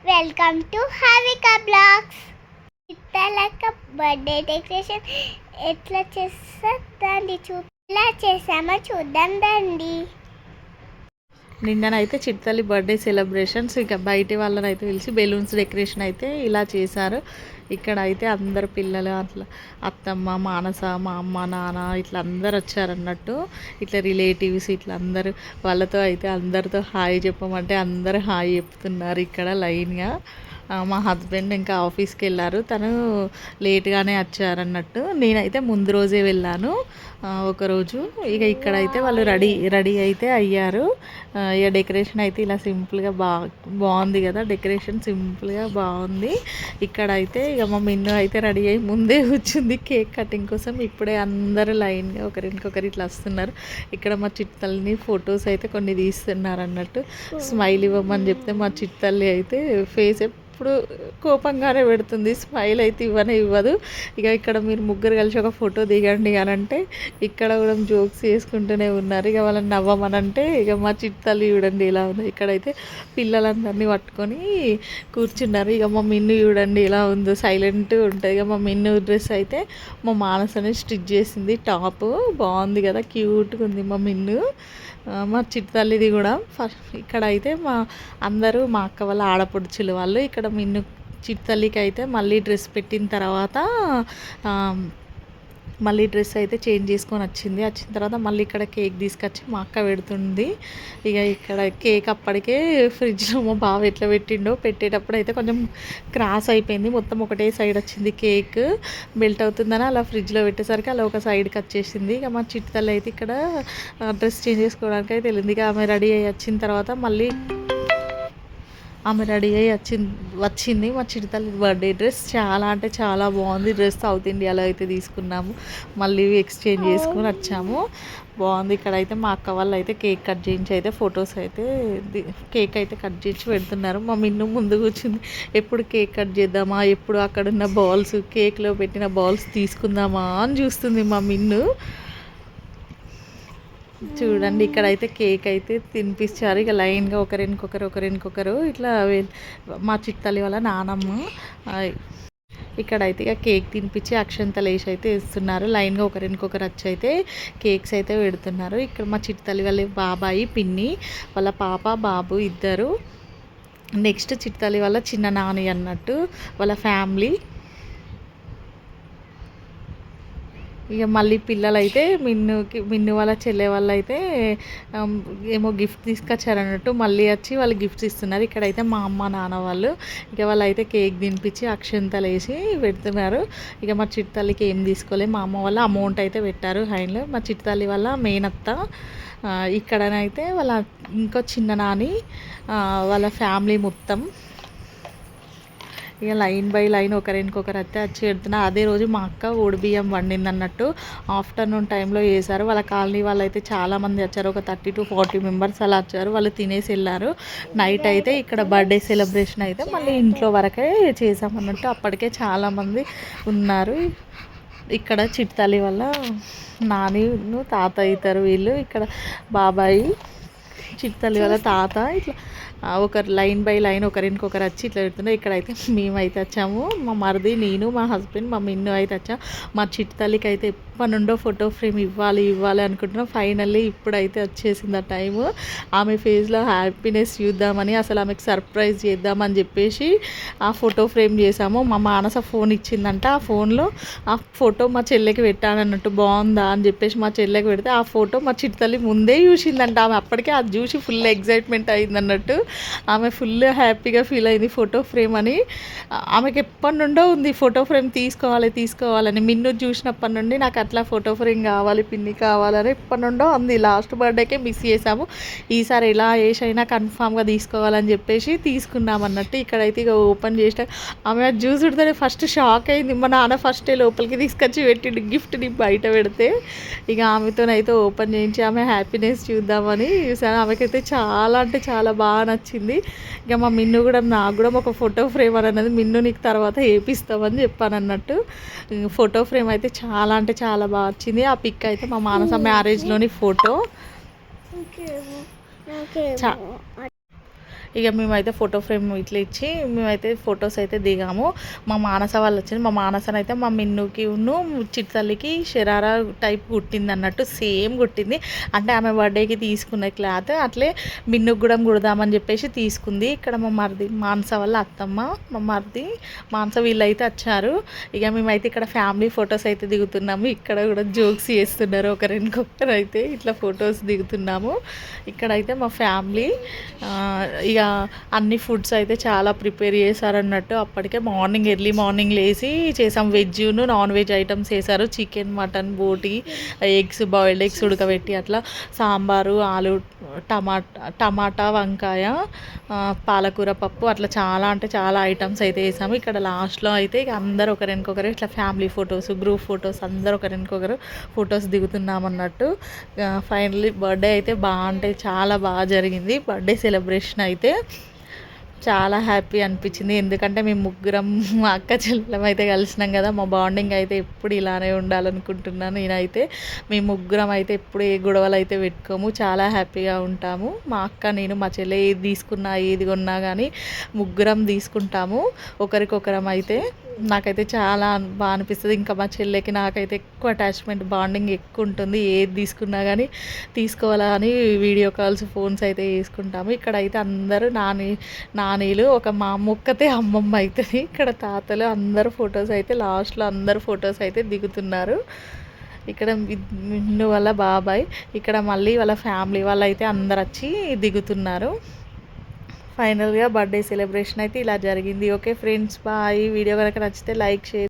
Welcome to Havika blogs. ఇతలక birthday decoration ఎట్లా చేస్తాండి ఎలా చేసామో చూద్దాం రండి. నిన్ననైతే చిట్టతల్లి బర్త్డే సెలబ్రేషన్స్ ఇక బయటి వాళ్ళని అయితే పిలిచి బెలూన్స్ డెకరేషన్ అయితే ఇలా చేశారు. ఇక్కడ అయితే అందరు పిల్లలు అట్లా అత్తమ్మ మానస మా అమ్మ నాన్న ఇట్లా అందరు వచ్చారన్నట్టు. ఇట్లా రిలేటివ్స్ ఇట్లా అందరు వాళ్ళతో అయితే అందరితో హాయ్ చెప్పమంటే అందరు హాయ్ చెప్తున్నారు ఇక్కడ లైన్గా. మా హస్బెండ్ ఇంకా ఆఫీస్కి వెళ్ళారు, తను లేట్గానే వచ్చారన్నట్టు. నేనైతే ముందు రోజే వెళ్ళాను ఒకరోజు. ఇక ఇక్కడైతే వాళ్ళు రెడీ అయితే అయ్యారు. ఇక డెకరేషన్ అయితే ఇలా సింపుల్గా బాగుంది కదా, డెకరేషన్ సింపుల్గా బాగుంది. ఇక్కడైతే ఇక మా మిన్ను అయితే రెడీ అయ్యి ముందే కూర్చుంది కేక్ కటింగ్ కోసం. ఇప్పుడే అందరూ లైన్గా ఒకరికొకరు ఇట్లా వస్తున్నారు. ఇక్కడ మా చిట్టల్ని ఫొటోస్ అయితే కొన్ని తీస్తున్నారు అన్నట్టు. స్మైల్ ఇవ్వమని చెప్తే మా చిట్టల్లి అయితే ఫేస్ ఇప్పుడు కోపంగానే పెడుతుంది, స్మైల్ అయితే ఇవ్వదు. ఇక ఇక్కడ మీరు ముగ్గురు కలిసి ఒక ఫోటో దిగండి అని అంటే ఇక్కడ కూడా జోక్స్ చేసుకుంటూనే ఉన్నారు. ఇక వాళ్ళని నవ్వమనంటే ఇక మా చిట్టల్లి చూడండి ఇలా ఉంది. ఇక్కడైతే పిల్లలందరినీ పట్టుకొని కూర్చున్నారు. ఇక మా మిన్ను చూడండి ఎలా ఉందో, సైలెంట్ ఉంటుంది. ఇక మా మిన్ను డ్రెస్ అయితే మా మానసని స్టిచ్ చేసింది, టాప్ బాగుంది కదా, క్యూట్గా ఉంది మా మిన్ను. మా చిట్టతల్లిది కూడా ఫస్ట్ ఇక్కడ అయితే అందరూ మా అక్క వాళ్ళ ఆడపడుచులు వాళ్ళు. ఇక్కడ మిన్ను చిట్టతల్లికి అయితే మళ్ళీ డ్రెస్ పెట్టిన తర్వాత మళ్ళీ డ్రెస్ అయితే చేంజ్ చేసుకొని వచ్చిన తర్వాత మళ్ళీ ఇక్కడ కేక్ తీసుకొచ్చి మా అక్క పెడుతుంది. ఇక ఇక్కడ కేక్ అప్పటికే ఫ్రిడ్జ్లో మా బావ ఎట్లా పెట్టిండో, పెట్టేటప్పుడు అయితే కొంచెం క్రాస్ అయిపోయింది, మొత్తం ఒకటే సైడ్ వచ్చింది కేక్. మెల్ట్ అవుతుందని అలా ఫ్రిడ్జ్లో పెట్టేసరికి అలా ఒక సైడ్కి వచ్చేసింది. ఇక మా చిట్టతల్లి అయితే ఇక్కడ డ్రెస్ చేంజ్ చేసుకోవడానికి అయితే వెళ్ళింది. ఇక ఆమె రెడీ అయ్యి వచ్చిన తర్వాత మళ్ళీ ఆమె రెడీ అయ్యి వచ్చింది. మా చిట్టతల్లి బర్త్డే డ్రెస్ చాలా అంటే చాలా బాగుంది. డ్రెస్ సౌత్ ఇండియాలో అయితే తీసుకున్నాము, మళ్ళీ ఎక్స్చేంజ్ చేసుకుని వచ్చాము, బాగుంది. ఇక్కడైతే మా అక్క వాళ్ళు అయితే కేక్ కట్ చేయించి అయితే ఫొటోస్ అయితే కేక్ అయితే కట్ చేయించి పెడుతున్నారు. మా మిన్ను ముందు కూర్చుంది, ఎప్పుడు కేక్ కట్ చేద్దామా, ఎప్పుడు అక్కడున్న బాల్స్ కేక్లో పెట్టిన బాల్స్ తీసుకుందామా అని చూస్తుంది మా మిన్ను. చూడండి ఇక్కడైతే కేక్ అయితే తినిపించారు. ఇక లైన్గా ఒకరికొకరు ఇట్లా మా చిట్టతల్లి వాళ్ళ నానమ్మ ఇక్కడైతే ఇక కేక్ తినిపించి అక్షంతలు వేసి అయితే ఇస్తున్నారు. లైన్గా ఒకరికొకరు వచ్చి అయితే కేక్స్ అయితే పెడుతున్నారు. ఇక్కడ మా చిట్టతల్లి వాళ్ళ బాబాయి పిన్ని వాళ్ళ పాప బాబు ఇద్దరు. నెక్స్ట్ చిట్టతల్లి వాళ్ళ చిన్న నాని అన్నట్టు వాళ్ళ ఫ్యామిలీ. ఇక మళ్ళీ పిల్లలైతే మిన్ను వాళ్ళ చెల్లె వాళ్ళు అయితే ఏమో గిఫ్ట్ తీసుకొచ్చారన్నట్టు మళ్ళీ వచ్చి వాళ్ళు గిఫ్ట్స్ ఇస్తున్నారు. ఇక్కడైతే మా అమ్మ నాన్న వాళ్ళు ఇక వాళ్ళు అయితే కేక్ తినిపించి అక్షంతలు వేసి పెడుతున్నారు. ఇక మా చిట్టతల్లికి ఏం తీసుకోలేదు, మా అమ్మ వాళ్ళ అమౌంట్ అయితే పెట్టారు హ్యాండ్లో. మా చిట్టతల్లి వాళ్ళ మేనత్త ఇక్కడనైతే వాళ్ళ ఇంకో చిన్న నాని వాళ్ళ ఫ్యామిలీ మొత్తం ఇక లైన్ బై లైన్ ఒకరికొకరు అయితే వచ్చి పెడుతున్నారు. అదే రోజు మా అక్క బియ్యం వండింది అన్నట్టు ఆఫ్టర్నూన్ టైంలో వేశారు. వాళ్ళ కాలనీ వాళ్ళు అయితే చాలామంది వచ్చారు, ఒక 30 to 40 మెంబర్స్ అలా వచ్చారు. వాళ్ళు తినేసి వెళ్ళారు. నైట్ అయితే ఇక్కడ బర్త్డే సెలబ్రేషన్ అయితే మళ్ళీ ఇంట్లో వరకే చేసామన్నట్టు. అప్పటికే చాలామంది ఉన్నారు. ఇక్కడ చిట్టతల్లి వల్ల నానిను తాత అవుతారు వీళ్ళు. ఇక్కడ బాబాయి చిట్టతల్లి వాళ్ళ తాత ఇట్లా ఒకరు లైన్ బై లైన్ ఒకరికొకరు వచ్చి ఇట్లా పెడుతున్నారు. ఇక్కడైతే మేమైతే వచ్చాము, మా మరిది నేను మా హస్బెండ్ మా మిన్ను అయితే వచ్చాము. మా చిట్టతల్లికి అయితే ఎప్పటి నుండో ఫోటో ఫ్రేమ్ ఇవ్వాలి అనుకుంటున్నాం. ఫైనల్లీ ఇప్పుడైతే వచ్చేసింది ఆ టైము. ఆమె ఫేస్లో హ్యాపీనెస్ చూద్దామని, అసలు ఆమెకు సర్ప్రైజ్ చేద్దామని చెప్పేసి ఆ ఫోటో ఫ్రేమ్ చేసాము. మా మానస ఫోన్ ఇచ్చిందంట, ఆ ఫోన్లో ఆ ఫోటో మా చెల్లెకి పెట్టానన్నట్టు, బాగుందా అని చెప్పేసి మా చెల్లెకి పెడితే ఆ ఫోటో మా చిట్టతల్లి ముందే చూసిందంట. ఆమె అప్పటికే అది చూసి ఫుల్ ఎగ్జైట్మెంట్ అయిందన్నట్టు. ఆమె ఫుల్ హ్యాపీగా ఫీల్ అయింది ఫోటో ఫ్రేమ్ అని. ఆమెకి ఎప్పటి నుండో ఉంది ఫోటో ఫ్రేమ్ తీసుకోవాలని. మిన్ను చూసినప్పటి నుండి నాకు అట్లా ఫోటో ఫ్రేమ్ కావాలి, పిన్ని కావాలని ఎప్పటి నుండో ఉంది. లాస్ట్ బర్త్డేకే మిస్ చేసాము, ఈసారి ఎలా వేసైనా కన్ఫామ్గా తీసుకోవాలని చెప్పేసి తీసుకున్నాం అన్నట్టు. ఇక్కడైతే ఇక ఓపెన్ చేసిన ఆమె అది చూసుడితోనే ఫస్ట్ షాక్ అయింది. మా నాన్న ఫస్టే లోపలికి తీసుకొచ్చి పెట్టిండు గిఫ్ట్ని బయట పెడితే. ఇక ఆమెతోనైతే ఓపెన్ చేయించి ఆమె హ్యాపీనెస్ చూద్దామని చూసాను. ఆమెకైతే చాలా అంటే చాలా బాగా నచ్చింది. ఇక మా మిన్ను కూడా నాకు కూడా ఒక ఫోటో ఫ్రేమ్ అని అన్నది, మిన్ను నీకు తర్వాత వేపిస్తామని చెప్పాను అన్నట్టు. ఫోటో ఫ్రేమ్ అయితే చాలా అంటే చాలా బాగా వచ్చింది. ఆ పిక్ అయితే మా మానస మ్యారేజ్లోని ఫోటో. ఇక మేమైతే ఫోటో ఫ్రేమ్ ఇట్లా ఇచ్చి మేమైతే ఫొటోస్ అయితే దిగాము. మా మానస వాళ్ళు వచ్చింది. మా మానసనైతే మా మిన్నుకి చిట్టల్లికి షరారా టైప్ కుట్టింది అన్నట్టు, సేమ్ కుట్టింది. అంటే ఆమె బర్త్డేకి తీసుకున్న క్లాత్ అట్లే మిన్నుకు కూడా కుడదామని చెప్పేసి తీసుకుంది. ఇక్కడ మా మరిది మానస వాళ్ళ అత్తమ్మ, మా మరిది మానస వీళ్ళైతే వచ్చారు. ఇక మేమైతే ఇక్కడ ఫ్యామిలీ ఫొటోస్ అయితే దిగుతున్నాము. ఇక్కడ కూడా జోక్స్ చేస్తున్నారు ఒకరికొకరు అయితే ఇట్లా ఫొటోస్ దిగుతున్నాము. ఇక్కడైతే మా ఫ్యామిలీ ఇక అన్ని ఫుడ్స్ అయితే చాలా ప్రిపేర్ చేశారన్నట్టు. అప్పటికే ఎర్లీ మార్నింగ్ లేచి చేసాం. వెజ్ను నాన్ వెజ్ ఐటమ్స్ చేశారు. చికెన్, మటన్, బోటి, ఎగ్స్, బాయిల్డ్ ఎగ్స్ ఉడకబెట్టి అట్లా సాంబారు, ఆలు, టమాటా, వంకాయ, పాలకూర పప్పు అట్లా చాలా అంటే చాలా ఐటమ్స్ అయితే వేసాము. ఇక్కడ లాస్ట్లో అయితే ఇక అందరూ ఒకరికొకరు ఇట్లా ఫ్యామిలీ ఫొటోస్, గ్రూప్ ఫొటోస్ అందరూ ఒకరికొకరు ఫొటోస్ దిగుతున్నాం అన్నట్టు. ఫైనల్లీ బర్త్డే అయితే చాలా బాగా జరిగింది. బర్త్డే సెలబ్రేషన్ అయితే చాలా హ్యాపీ అనిపించింది. ఎందుకంటే మేము ముగ్గురం మా అక్క చెల్లెలం అయితే కలిసినాం కదా. మా బాండింగ్ అయితే ఎప్పుడు ఇలానే ఉండాలనుకుంటున్నాను నేనైతే. మేము ముగ్గురం అయితే ఎప్పుడు ఏ గొడవలు అయితే పెట్టుకోము, చాలా హ్యాపీగా ఉంటాము. మా అక్క, నేను, మా చెల్లె ఏది తీసుకున్నా ఏది కొన్నా కానీ ముగ్గురం తీసుకుంటాము ఒకరికొకరం అయితే. నాకైతే చాలా బాగా అనిపిస్తుంది. ఇంకా మా చెల్లెకి నాకైతే ఎక్కువ అటాచ్మెంట్, బాండింగ్ ఎక్కువ ఉంటుంది. ఏది తీసుకున్నా కానీ తీసుకోవాలా అని వీడియో కాల్స్, ఫోన్స్ అయితే చేసుకుంటాము. ఇక్కడైతే అందరూ నానీలు, ఒక మా అమ్మ ఒక్కతే అమ్మమ్మ అవుతుంది. ఇక్కడ తాతలు అందరూ ఫొటోస్ అయితే లాస్ట్లో అందరూ ఫొటోస్ అయితే దిగుతున్నారు. ఇక్కడ మిన్ను వాళ్ళ బాబాయ్, ఇక్కడ మళ్ళీ వాళ్ళ ఫ్యామిలీ వాళ్ళు అయితే అందరు వచ్చి దిగుతున్నారు. ఫైనల్గా బర్త్డే సెలబ్రేషన్ అయితే ఇలా జరిగింది. Okay friends, bye. వీడియో కనుక నచ్చితే లైక్, షేర్.